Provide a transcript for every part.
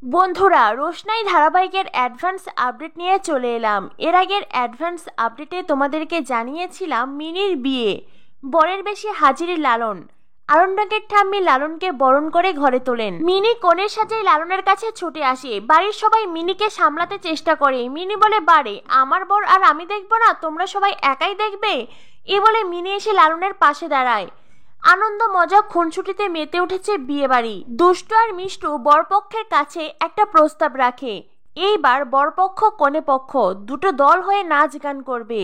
বন্ধুরা, রোশনাই ধারাবাহিকের advance update নিয়ে চলে এলাম। এর আগের অ্যাডভান্স আপডেটে তোমাদেরকে জানিয়েছিলাম মিনির বিয়ে, বরের বেশি হাজিরি লালন। আরণ্যকের ঠাম্মি লালনকে বরণ করে ঘরে তোলেন। মিনি কনের সাজেই লালনের কাছে ছুটে আসে। বাড়ির সবাই মিনিকে সামলাতে চেষ্টা করে। মিনি বলে, বারে আমার বর আর আমি দেখবো না, তোমরা সবাই একাই দেখবে। এ বলে মিনি এসে লালনের পাশে দাঁড়ায়। আনন্দ মজা খুনসুটিতে মেতে উঠেছে বিয়ে বাড়ি। দুষ্টু আর মিষ্টু বরপক্ষের কাছে একটা প্রস্তাব রাখে। এইবার বরপক্ষ কনে পক্ষ দুটো দল হয়ে নাচ গান করবে।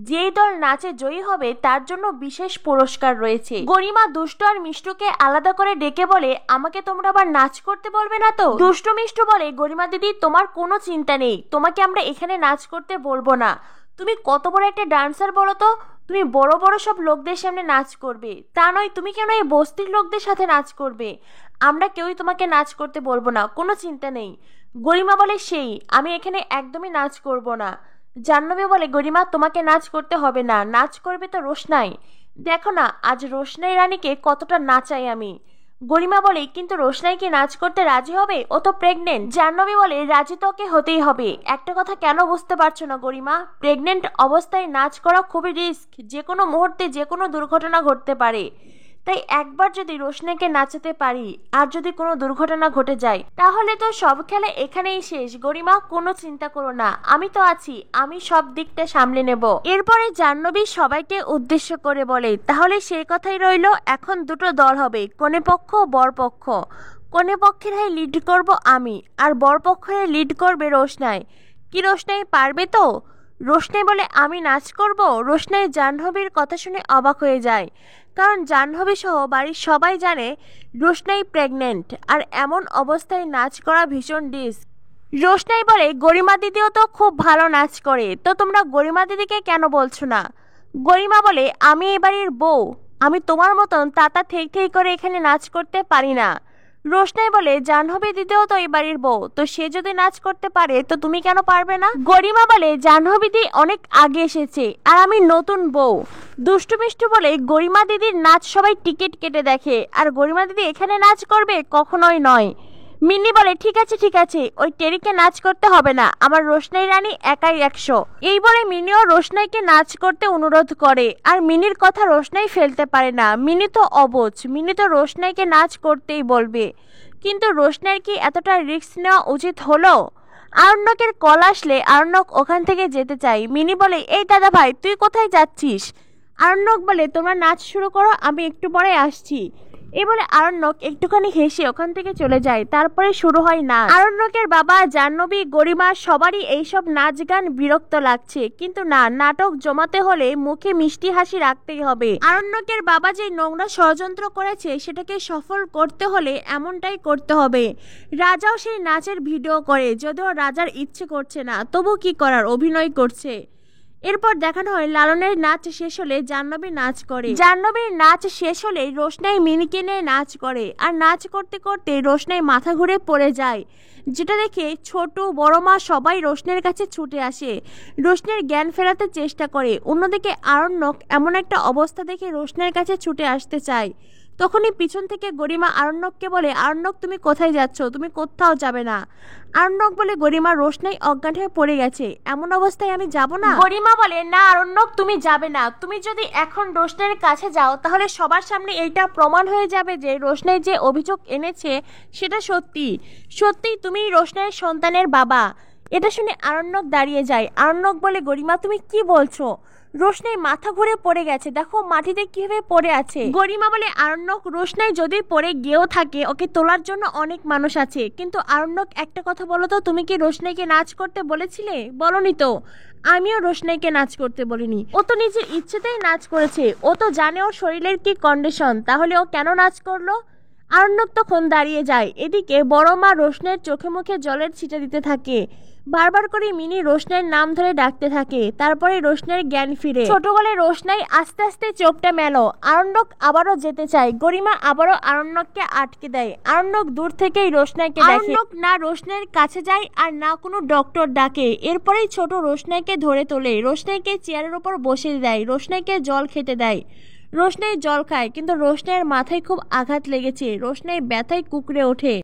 যেই দল নাচে জয়ী হবে তার জন্য বিশেষ পুরস্কার রয়েছে। গরিমা দুষ্টু আর মিষ্টুকে আলাদা করে ডেকে বলে, আমাকে তোমরা আবার নাচ করতে বলবে না তো? দুষ্টু মিষ্টু বলে, গরিমা দিদি তোমার কোনো চিন্তা নেই, তোমাকে আমরা এখানে নাচ করতে বলবো না। তুমি কত বড় একটা ডান্সার বলো তো, তুমি বড় বড় সব লোকদের সামনে নাচ করবে, তা নয় তুমি কেন এই বস্তির লোকদের সাথে নাচ করবে? আমরা কেউই তোমাকে নাচ করতে বলবো না, কোনো চিন্তা নেই। গরিমা বলে, সেই আমি এখানে একদমই নাচ করব না। জাহ্নবী বলে, গরিমা তোমাকে নাচ করতে হবে না, নাচ করবে তো রোশনাই। দেখো না আজ রোশনাই রানীকে কতটা নাচাই আমি। গরিমা বলে, কিন্তু রোশনাই কি নাচ করতে রাজি হবে? ও তো প্রেগনেন্ট। জাহ্নবী বলে, রাজি তো ওকে হতেই হবে। একটা কথা কেন বুঝতে পারছো না গরিমা? প্রেগনেন্ট অবস্থায় নাচ করা খুবই রিস্ক, যে কোনো মুহূর্তে যে কোনো দুর্ঘটনা ঘটতে পারে। তাই একবার যদি রোশনাইকে নাচাতে পারি আর যদি কোনো দুর্ঘটনা ঘটে যায় তাহলে তো সব খেলা এখানেই শেষ। গরিমা কোনো চিন্তা করো না, আমি তো আছি, আমি সব দিকটা সামলে নেব। এরপরে জাহ্নবী সবাইকে উদ্দেশ্য করে বলে, তাহলে সেই কথাই রইল, এখন দুটো দল হবে, কনে পক্ষ বর পক্ষ। কনে পক্ষের হয়ে লিড করব আমি, আর বর পক্ষের লিড করবে রোশনাই। কি রোশনাই পারবে তো? রোশনাই বলে, আমি নাচ করব? রোশনাই জাহ্নবীর কথা শুনে অবাক হয়ে যায়, কারণ জাহ্নবী সহ বাড়ির সবাই জানে রোশনাই প্রেগনেন্ট, আর এমন অবস্থায় নাচ করা ভীষণ রিস্ক। রোশনাই বলে, গরিমা দিদিও তো খুব ভালো নাচ করে, তো তোমরা গরিমা দিদিকে কেন বলছো না? গরিমা বলে, আমি এ বাড়ির বউ, আমি তোমার মতন তাতা থেই থেই করে এখানে নাচ করতে পারি না। রোশনাই বলে, জাহ্নবী দিদিও তো এই বাড়ির বউ, তো সে যদি নাচ করতে পারে তো তুমি কেন পারবে না? গরিমা বলে, জাহ্নবী দিদি অনেক আগে এসেছে আর আমি নতুন বউ। দুষ্টু মিষ্টু বলে, গরিমা দিদির নাচ সবাই টিকিট কেটে দেখে, আর গরিমা দিদি এখানে নাচ করবে? কখনোই নয়। মিনি বলে, ঠিক আছে ঠিক আছে, ওই টেরিকে নাচ করতে হবে না, আমার রোশনাই রানী একাই 100। এই বলে মিনিও রোশনাইকে নাচ করতে অনুরোধ করে, আর মিনির কথা রোশনাই ফেলতে পারে না। মিনি তো অবুঝ, মিনি তো রোশনাইকে নাচ করতেই বলবে, কিন্তু রোশনাইর কি এতটা রিস্ক নেওয়া উচিত হলো? আরণ্যকের কল আসলে আরণ্যক ওখান থেকে যেতে চাই। মিনি বলে, এই দাদা ভাই তুই কোথায় যাচ্ছিস? আরণ্যক বলে, তোমরা নাচ শুরু করো, আমি একটু পরে আসছি। এই বলে আরণ্যক একটুখানি হেসে ওখান থেকে চলে যায়। তারপরে শুরু হয় নাচ। আরণ্যকের বাবা, জাহ্নবী, গরিমা সবারই এইসব নাচ গান বিরক্ত লাগছে, কিন্তু না, নাটক জমাতে হলে মুখে মিষ্টি হাসি রাখতেই হবে। আরণ্যকের বাবা যে নোংরা ষড়যন্ত্র করেছে সেটাকে সফল করতে হলে এমনটাই করতে হবে। রাজাও সেই নাচের ভিডিও করে, যদিও রাজার ইচ্ছে করছে না, তবু কি করার, অভিনয় করছে। এরপর দেখানো হয় লালনের নাচ শেষ হলে জাহ্নবী নাচ করে। জাহ্নবীর নাচ শেষ হলে রোশনাই মিনিকে নিয়ে নাচ করে, আর নাচ করতে করতে রোশনাই মাথা ঘুরে পড়ে যায়, যেটা দেখে ছোট বড় মা সবাই রোশনের কাছে ছুটে আসে, রোশনের জ্ঞান ফেরাতে চেষ্টা করে। অন্যদিকে আরণ্যক এমন একটা অবস্থা দেখে রোশনের কাছে ছুটে আসতে চায়। তখনই পিছন থেকে গরিমা আরণ্যককে বলে, আরণ্যক তুমি কোথায় যাচ্ছ? তুমি কোথাও যাবে না। আরণ্যক বলে, গরিমা রোশনাই অজ্ঞান হয়ে পড়ে গেছে, এমন অবস্থায় আমি যাব না। গরিমা বলে, না আরণ্যক তুমি যাবে না, তুমি যদি এখন রোশনাইয়ের কাছে যাও তাহলে সবার সামনে এইটা প্রমাণ হয়ে যাবে যে রোশনাই যে অভিযোগ এনেছে সেটা সত্যি। সত্যিই তুমি রোশনাইয়ের সন্তানের বাবা। এটা শুনে আরণ্যক দাঁড়িয়ে যায়। আরণ্যক বলে, গরিমা তুমি কি বলছো? রোশনাই মাথা ঘুরে পড়ে গেছে, দেখো মাটিতে কিভাবে পড়ে আছে। গরিমা বলে, আরণ্যক রোশনাই যদি পড়ে গিয়েও থাকে ওকে তোলার জন্য অনেক মানুষ আছে, কিন্তু আরণ্যক একটা কথা বলো তো, তুমি কি রোশনাইকে নাচ করতে বলেছিলে? বলনি তো। আমিও রোশনাইকে নাচ করতে বলিনি, ও তো নিজের ইচ্ছেতেই নাচ করেছে, ও তো জানে ওর শরীরের কি কন্ডিশন, তাহলে ও কেন নাচ করলো? আরণ্যক তখন দাঁড়িয়ে যায়। এদিকে বড় মা রোশনাইয়ের চোখে মুখে জলের ছিটা দিতে থাকে। বারবার করে মিনি রোশনাইয়ের নাম ধরে ডাকতে থাকে। তারপরে রোশনাইয়ের জ্ঞান ফিরে। ছোট বলে রোশনাই আস্তে আস্তে চোখটা মেলো। আরণ্যক আবারও যেতে চায়, গরিমা আবারও আরণ্যককে আটকে দেয়। আরণ্যক দূর থেকেই রোশনাইকে দেখে। আরণ্যক না রোশনাইয়ের কাছে যায় আর না কোনো ডক্টর ডাকে। এরপরেই ছোট রোশনাইকে ধরে তোলে, রোশনাইকে চেয়ারের উপর বসিয়ে দেয়, রোশনাইকে জল খেতে দেয়। রোশনাই জল খায়, কিন্তু রোশনাইয়ের মাথায় খুব আঘাত লেগেছে, রোশনাই ব্যথায় কুঁকড়ে ওঠে।